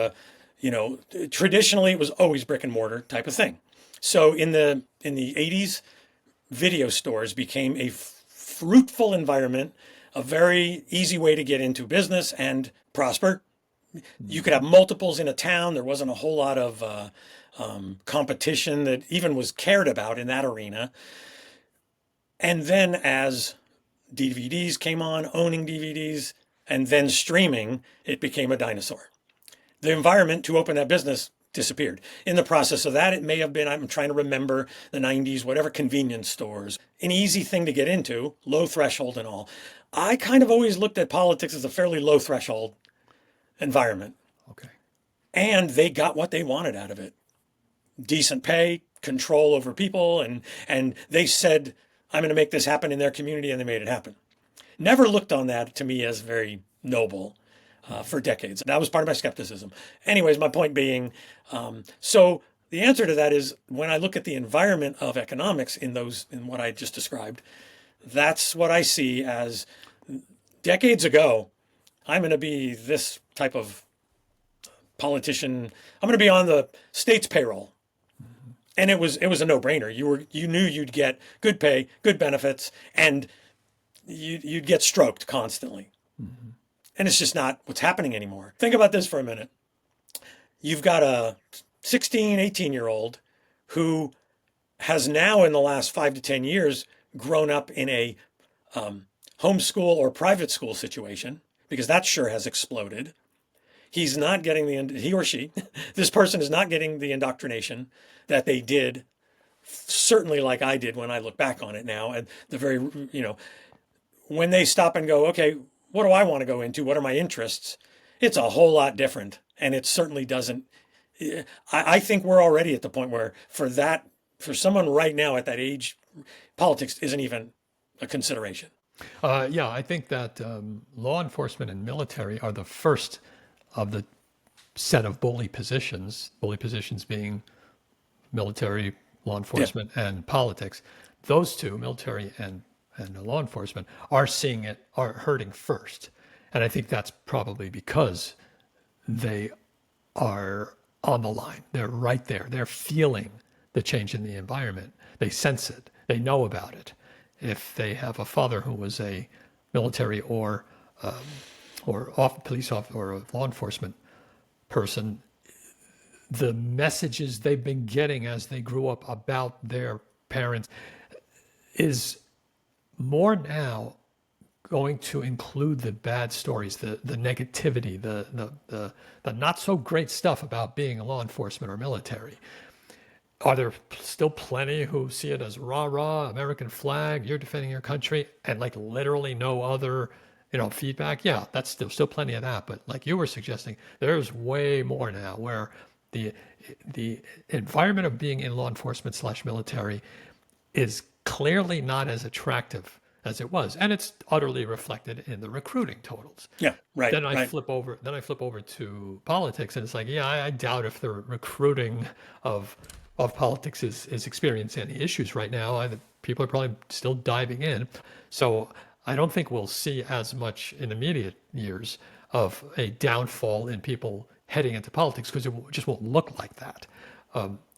traditionally it was always brick and mortar type of thing. So in the 80s, video stores became a fruitful environment, a very easy way to get into business and prosper. You could have multiples in a town. There wasn't a whole lot of competition that even was cared about in that arena. And then as DVDs came on, owning DVDs, and then streaming, it became a dinosaur. The environment to open that business disappeared. In the process of that, it may have been, I'm trying to remember the 90s, whatever, convenience stores, an easy thing to get into, low threshold and all. I kind of always looked at politics as a fairly low threshold environment. Okay. And they got what they wanted out of it. Decent pay, control over people, and they said, I'm going to make this happen in their community, and they made it happen. Never looked on that to me as very noble for decades. That was part of my skepticism. Anyways, my point being, so the answer to that is when I look at the environment of economics in what I just described, that's what I see as decades ago. I'm going to be this type of politician. I'm going to be on the state's payroll. And it was a no-brainer. You knew you'd get good pay, good benefits, and you'd get stroked constantly. And it's just not what's happening anymore. Think about this for a minute. You've got a 16, 18-year-old who has now in the last 5 to 10 years grown up in a homeschool or private school situation, because that sure has exploded. He's not getting he or she, this person is not getting the indoctrination that they did, certainly like I did when I look back on it now. And when they stop and go, okay, what do I want to go into? What are my interests? It's a whole lot different. And it certainly doesn't. I think we're already at the point where for someone right now at that age, politics isn't even a consideration. Yeah, I think that law enforcement and military are the first of the set of bully positions being military, law enforcement, and politics. Those two, military and law enforcement, are hurting first. And I think that's probably because they are on the line. They're right there. They're feeling the change in the environment. They sense it. They know about it. If they have a father who was a military or police officer or a law enforcement person, the messages they've been getting as they grew up about their parents is more now going to include the bad stories, the negativity, the not so great stuff about being a law enforcement or military. Are there still plenty who see it as rah-rah, American flag, you're defending your country, and like literally no other, feedback? Yeah, that's still plenty of that. But like you were suggesting, there's way more now where the environment of being in law enforcement / military is clearly not as attractive as it was, and it's utterly reflected in the recruiting totals. Yeah, right. Then I right. flip over to politics, and it's like, yeah, I doubt if the recruiting of politics is experiencing any issues right now. People are probably still diving in, so I don't think we'll see as much in immediate years of a downfall in people heading into politics, because it just won't look like that.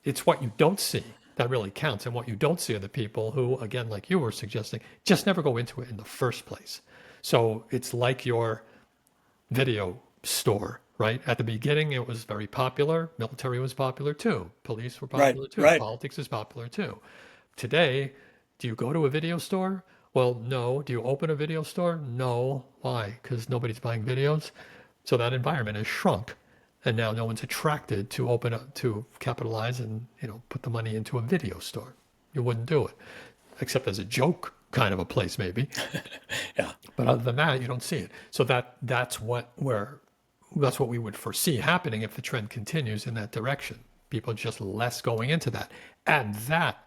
It's what you don't see that really counts, and what you don't see are the people who, again, like you were suggesting, just never go into it in the first place. So it's like your video store, right? At the beginning, it was very popular. Military was popular too. Police were popular too. Right. Politics is popular too. Today, do you go to a video store? Well, no. Do you open a video store? No. Why? Because nobody's buying videos. So that environment has shrunk. And now no one's attracted to open up, to capitalize and, put the money into a video store. You wouldn't do it, except as a joke kind of a place, maybe. Yeah. But other than that, you don't see it. So that's what we would foresee happening if the trend continues in that direction. People just less going into that. And that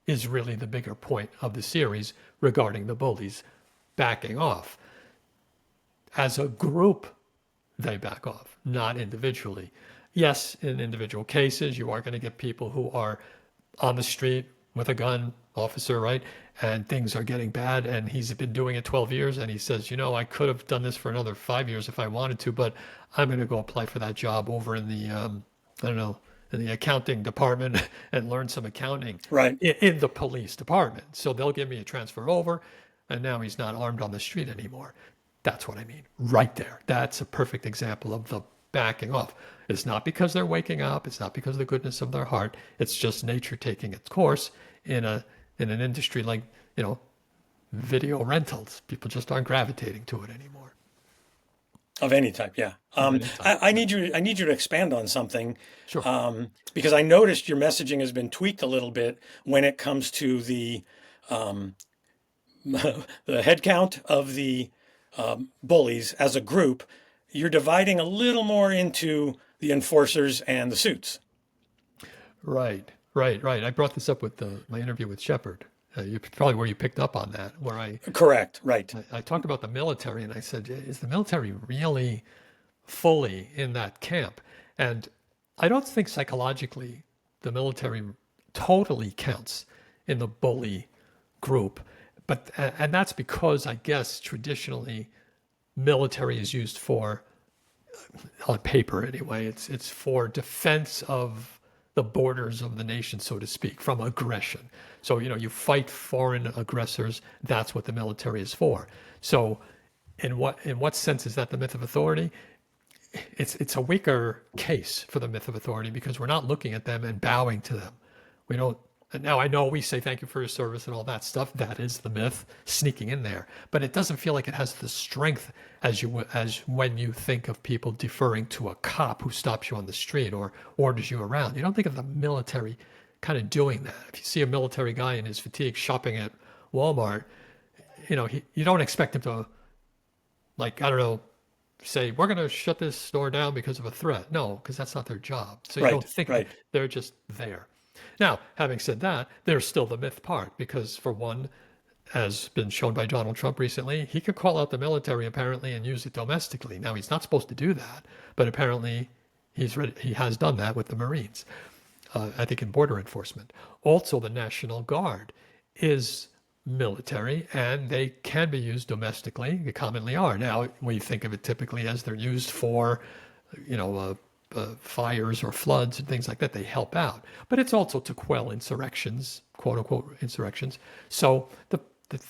is really the bigger point of the series regarding the bullies backing off. As a group, they back off, not individually. Yes, in individual cases, you are going to get people who are on the street with a gun, officer, right? And things are getting bad, and he's been doing it 12 years, and he says, I could have done this for another 5 years if I wanted to, but I'm going to go apply for that job over in the, in the accounting department and learn some accounting Right. in the police department. So they'll give me a transfer over, and now he's not armed on the street anymore. That's what I mean, right there. That's a perfect example of the backing off. It's not because they're waking up. It's not because of the goodness of their heart. It's just nature taking its course in an industry like, video rentals. People just aren't gravitating to it anymore. Of any type, yeah. I need you to expand on something. Sure. Because I noticed your messaging has been tweaked a little bit when it comes to the head count of the bullies as a group. You're dividing a little more into the enforcers and the suits. Right. I brought this up with my interview with Shepard. Probably where you picked up on that, where Correct. Right. I talked about the military, and I said, is the military really fully in that camp? And I don't think psychologically the military totally counts in the bully group, but and that's because I guess traditionally military is used for, on paper anyway, it's for defense of the borders of the nation, so to speak, from aggression. So, you fight foreign aggressors. That's what the military is for. So in what sense is that the myth of authority? It's a weaker case for the myth of authority because we're not looking at them and bowing to them. We don't. Now I know we say thank you for your service and all that stuff. That is the myth sneaking in there, but it doesn't feel like it has the strength as when you think of people deferring to a cop who stops you on the street or orders you around. You don't think of the military kind of doing that. If you see a military guy in his fatigue shopping at Walmart, you don't expect him to, like, I don't know, say we're going to shut this store down because of a threat. No, because that's not their job. So you Right, don't think right. they're just there. Now, having said that, there's still the myth part because, for one, as been shown by Donald Trump recently, he could call out the military apparently and use it domestically. Now, he's not supposed to do that, but apparently he has done that with the Marines, I think in border enforcement. Also, the National Guard is military and they can be used domestically. They commonly are. Now, we think of it typically as they're used for, fires or floods and things like that. They help out, but it's also to quell insurrections, quote unquote insurrections. So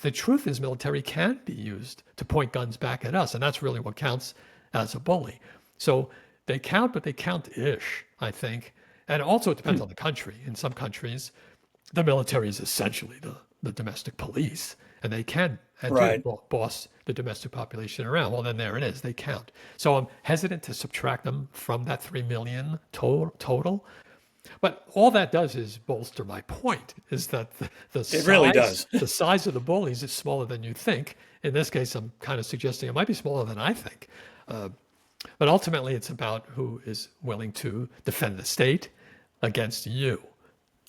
the truth is military can be used to point guns back at us, and that's really what counts as a bully. So they count, but they count-ish, I think. And also it depends on the country. In some countries, the military is essentially the domestic police, and they can and Right. do boss the domestic population around. Well, then there it is. They count. So I'm hesitant to subtract them from that 3 million total. But all that does is bolster my point, is that the It size, really does. the size of the bullies is smaller than you think. In this case, I'm kind of suggesting it might be smaller than I think. But ultimately, it's about who is willing to defend the state against you,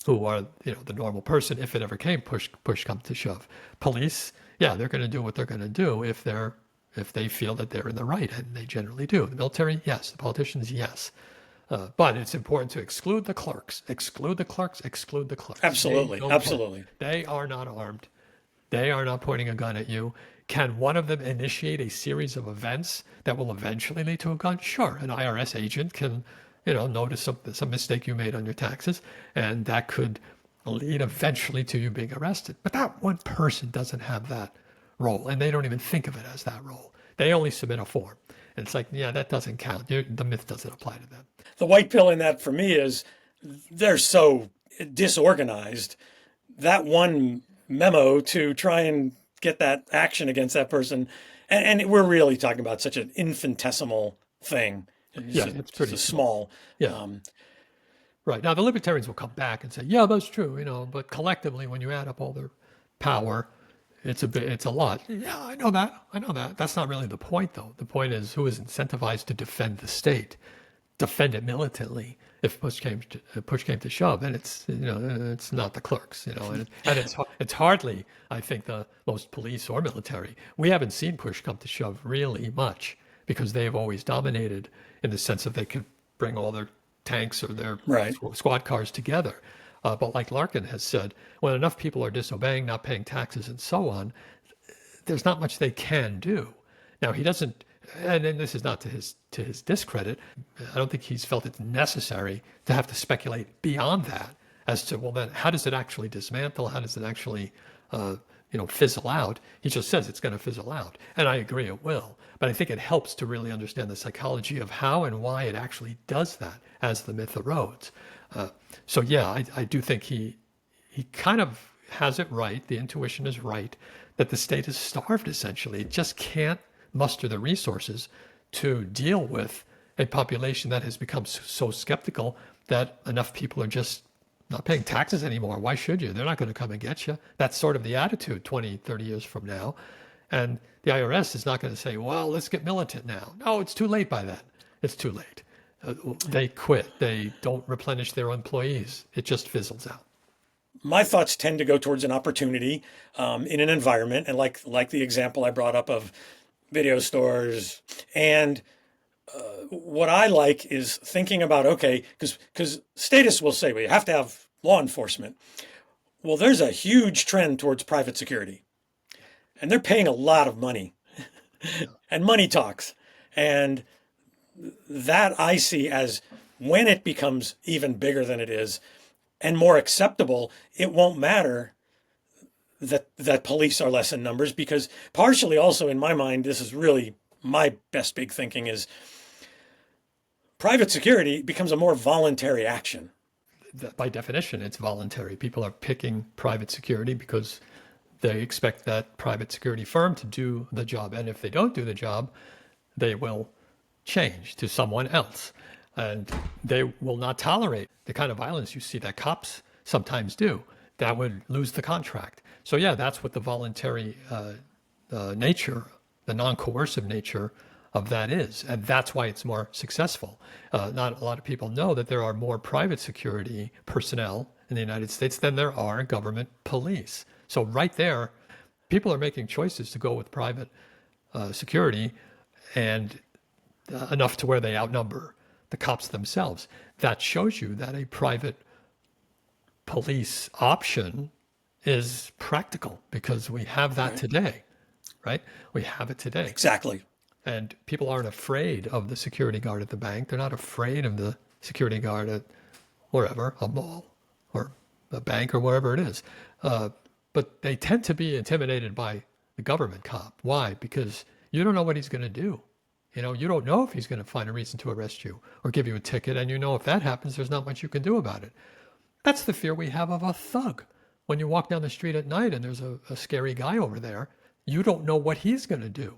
who are the normal person. If it ever came push come to shove, police, yeah, they're going to do what they're going to do if they feel that they're in the right, and they generally do. The military, yes. The politicians, yes. But it's important to exclude the clerks. Exclude the clerks. Exclude the clerks. Absolutely. Absolutely. They are not armed. They are not pointing a gun at you. Can one of them initiate a series of events that will eventually lead to a gun? Sure. An IRS agent can, notice some mistake you made on your taxes, and that could lead eventually to you being arrested. But that one person doesn't have that role, and they don't even think of it as that role. They only submit a form. And it's like, yeah, that doesn't count. The myth doesn't apply to them. The white pill in that for me is they're so disorganized. That one memo to try and get that action against that person, and we're really talking about such an infinitesimal thing. It's pretty small. Yeah. Right. Now, the libertarians will come back and say, yeah, that's true, but collectively, when you add up all their power, it's a lot. Yeah, I know that. That's not really the point, though. The point is who is incentivized to defend the state, defend it militantly if push came to shove, and it's not the clerks, and it's hardly, I think, the most police or military. We haven't seen push come to shove really much because they have always dominated in the sense that they could bring all their tanks or their squad cars together. But like Larkin has said, when enough people are disobeying, not paying taxes, and so on, there's not much they can do. Now, he doesn't, and this is not to his discredit, I don't think he's felt it's necessary to have to speculate beyond that as to, well, then how does it actually dismantle? How does it actually, fizzle out? He just says it's going to fizzle out. And I agree it will. But I think it helps to really understand the psychology of how and why it actually does that as the myth erodes. So yeah, I do think he kind of has it right. The intuition is right that the state is starved essentially. It just can't muster the resources to deal with a population that has become so skeptical that enough people are just not paying taxes anymore. Why should you? They're not going to come and get you. That's sort of the attitude 20, 30 years from now. And the IRS is not going to say, well, let's get militant now. No, it's too late by then. It's too late. They quit. They don't replenish their employees. It just fizzles out. My thoughts tend to go towards an opportunity in an environment, and like the example I brought up of video stores. And what I like is thinking about, okay, because statists will say, well, you have to have law enforcement. Well, there's a huge trend towards private security. and they're paying a lot of money, and money talks. And that I see as when it becomes even bigger than it is and more acceptable, it won't matter that police are less in numbers, because partially also in my mind, this is really my best big thinking, is private security becomes a more voluntary action. By definition, it's voluntary. People are picking private security because they expect that private security firm to do the job. And if they don't do the job, they will change to someone else. And they will not tolerate the kind of violence you see that cops sometimes do. That would lose the contract. So yeah, that's what the voluntary nature, the non-coercive nature of that is. And that's why it's more successful. Not a lot of people know that there are more private security personnel in the United States than there are government police. So right there, people are making choices to go with private security, and enough to where they outnumber the cops themselves. That shows you that a private police option is practical, because we have that today, right? We have it today. Exactly. And people aren't afraid of the security guard at the bank. They're not afraid of the security guard at wherever, a mall or a bank or wherever it is. But they tend to be intimidated by the government cop. Why? Because you don't know what he's going to do. You know, you don't know if he's going to find a reason to arrest you or give you a ticket. And you know, if that happens, there's not much you can do about it. That's the fear we have of a thug. When you walk down the street at night and there's a scary guy over there, you don't know what he's going to do.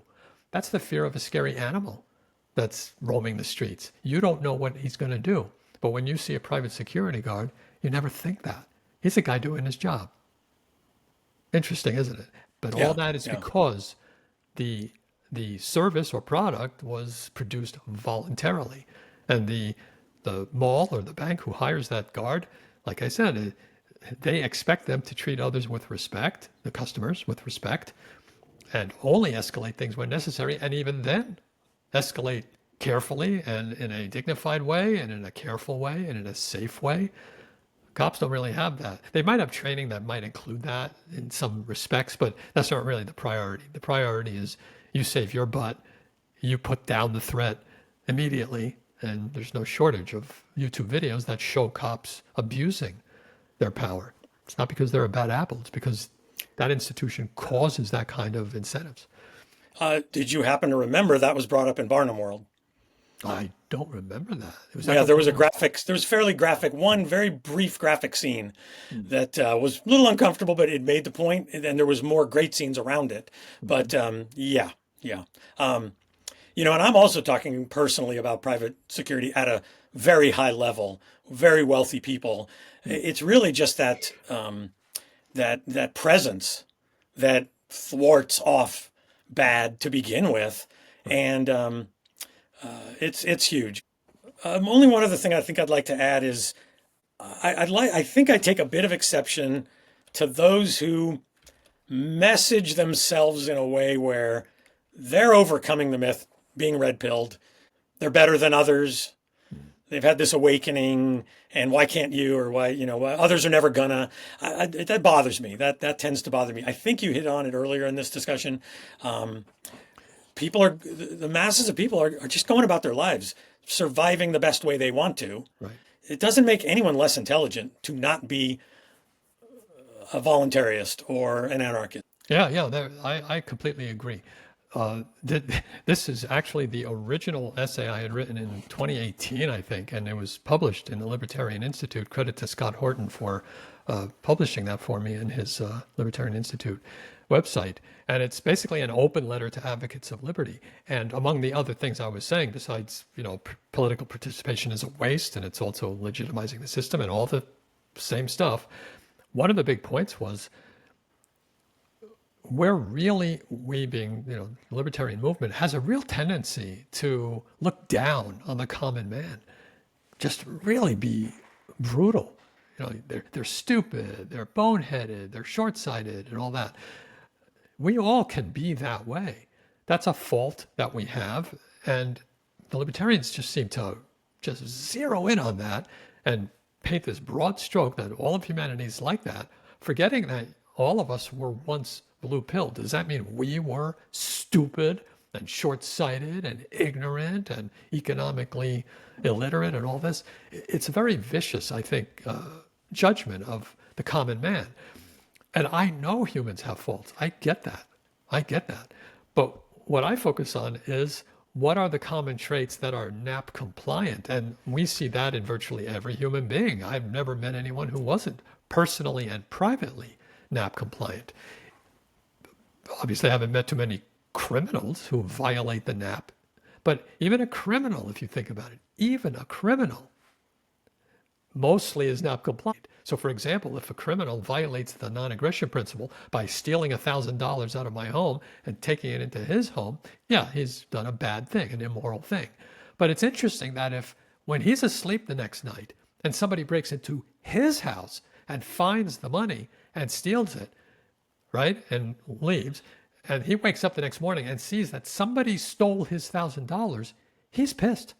That's the fear of a scary animal that's roaming the streets. You don't know what he's going to do. But when you see a private security guard, you never think that. He's a guy doing his job. Interesting, isn't it? But all that is because the service or product was produced voluntarily. And the mall or the bank who hires that guard, like I said, they expect them to treat others with respect, the customers with respect, and only escalate things when necessary, and even then escalate carefully and in a dignified way and in a careful way and in a safe way. Cops don't really have that. They might have training that might include that in some respects, but that's not really the priority. The priority is you save your butt, you put down the threat immediately, and there's no shortage of YouTube videos that show cops abusing their power. It's not because they're a bad apple, it's because that institution causes that kind of incentives. Did you happen to remember that was brought up in Barnum World? I don't remember that. There was there was fairly graphic, one very brief graphic scene that was a little uncomfortable, but it made the point, and there was more great scenes around it. But yeah. You know, and I'm also talking personally about private security at a very high level, very wealthy people. It's really just that that presence that thwarts off bad to begin with, and it's huge. Only one other thing I think I'd like to add is I think I take a bit of exception to those who message themselves in a way where they're overcoming the myth, being red-pilled. They're better than others. They've had this awakening, and why can't you? Or why, you know, others are never gonna. That bothers me. That tends to bother me. I think you hit on it earlier in this discussion. The masses of people are just going about their lives, surviving the best way they want to. Right. It doesn't make anyone less intelligent to not be a voluntarist or an anarchist. Yeah, I completely agree. This is actually the original essay I had written in 2018, I think, and it was published in the Libertarian Institute. Credit to Scott Horton for publishing that for me in his Libertarian Institute website. And it's basically an open letter to advocates of liberty. And among the other things I was saying, besides, you know, political participation is a waste, and it's also legitimizing the system and all the same stuff, one of the big points was we being, you know, the libertarian movement has a real tendency to look down on the common man, just really be brutal. You know, they're stupid, they're boneheaded, they're short-sighted, and all that. We all can be that way. That's a fault that we have, and the libertarians just seem to just zero in on that and paint this broad stroke that all of humanity is like that, forgetting that all of us were once blue pill. Does that mean we were stupid and short-sighted and ignorant and economically illiterate and all this? It's a very vicious, I think, judgment of the common man. And I know humans have faults. I get that. But what I focus on is, what are the common traits that are NAP compliant? And we see that in virtually every human being. I've never met anyone who wasn't personally and privately NAP compliant. Obviously, I haven't met too many criminals who violate the NAP. But even a criminal, if you think about it, even a criminal mostly is NAP compliant. So for example, if a criminal violates the non-aggression principle by stealing $1,000 out of my home and taking it into his home, yeah, he's done a bad thing, an immoral thing. But it's interesting that if, when he's asleep the next night and somebody breaks into his house and finds the money and steals it, right, and leaves, and he wakes up the next morning and sees that somebody stole his $1,000, he's pissed.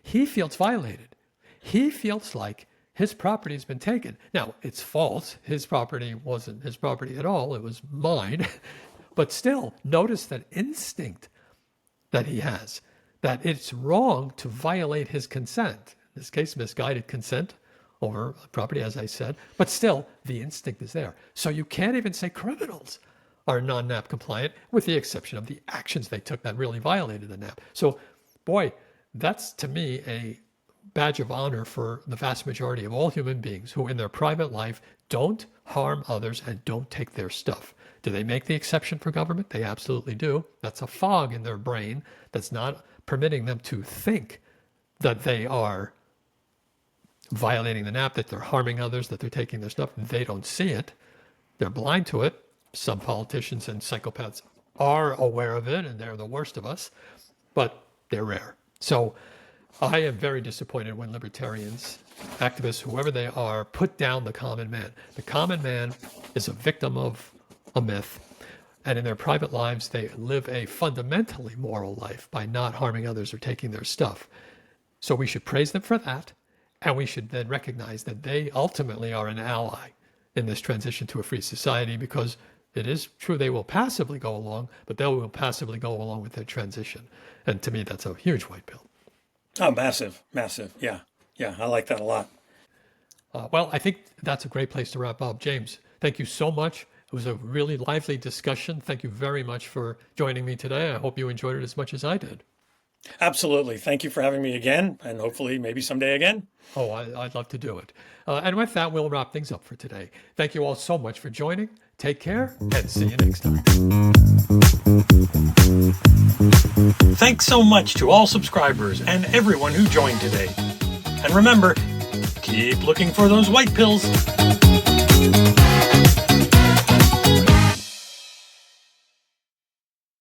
He feels violated. He feels like his property has been taken. Now, it's false. His property wasn't his property at all. It was mine. But still, notice that instinct that he has, that it's wrong to violate his consent. In this case, misguided consent over property, as I said. But still, the instinct is there. So you can't even say criminals are non-NAP compliant, with the exception of the actions they took that really violated the NAP. So, boy, that's to me a badge of honor for the vast majority of all human beings who in their private life don't harm others and don't take their stuff. Do they make the exception for government? They absolutely do. That's a fog in their brain that's not permitting them to think that they are violating the NAP, that they're harming others, that they're taking their stuff. They don't see it. They're blind to it. Some politicians and psychopaths are aware of it, and they're the worst of us, but they're rare. So I am very disappointed when libertarians, activists, whoever they are, put down the common man. The common man is a victim of a myth, and in their private lives, they live a fundamentally moral life by not harming others or taking their stuff. So we should praise them for that, and we should then recognize that they ultimately are an ally in this transition to a free society, because it is true they will passively go along, but they will passively go along with their transition. And to me, that's a huge white pill. Oh, massive. Yeah, I like that a lot. Well, I think that's a great place to wrap up. James, thank you so much. It was a really lively discussion. Thank you very much for joining me today. I hope you enjoyed it as much as I did. Absolutely. Thank you for having me again, and hopefully maybe someday again. Oh, I'd love to do it. And with that, we'll wrap things up for today. Thank you all so much for joining. Take care, and see you next time. Thanks so much to all subscribers and everyone who joined today. And remember, keep looking for those white pills.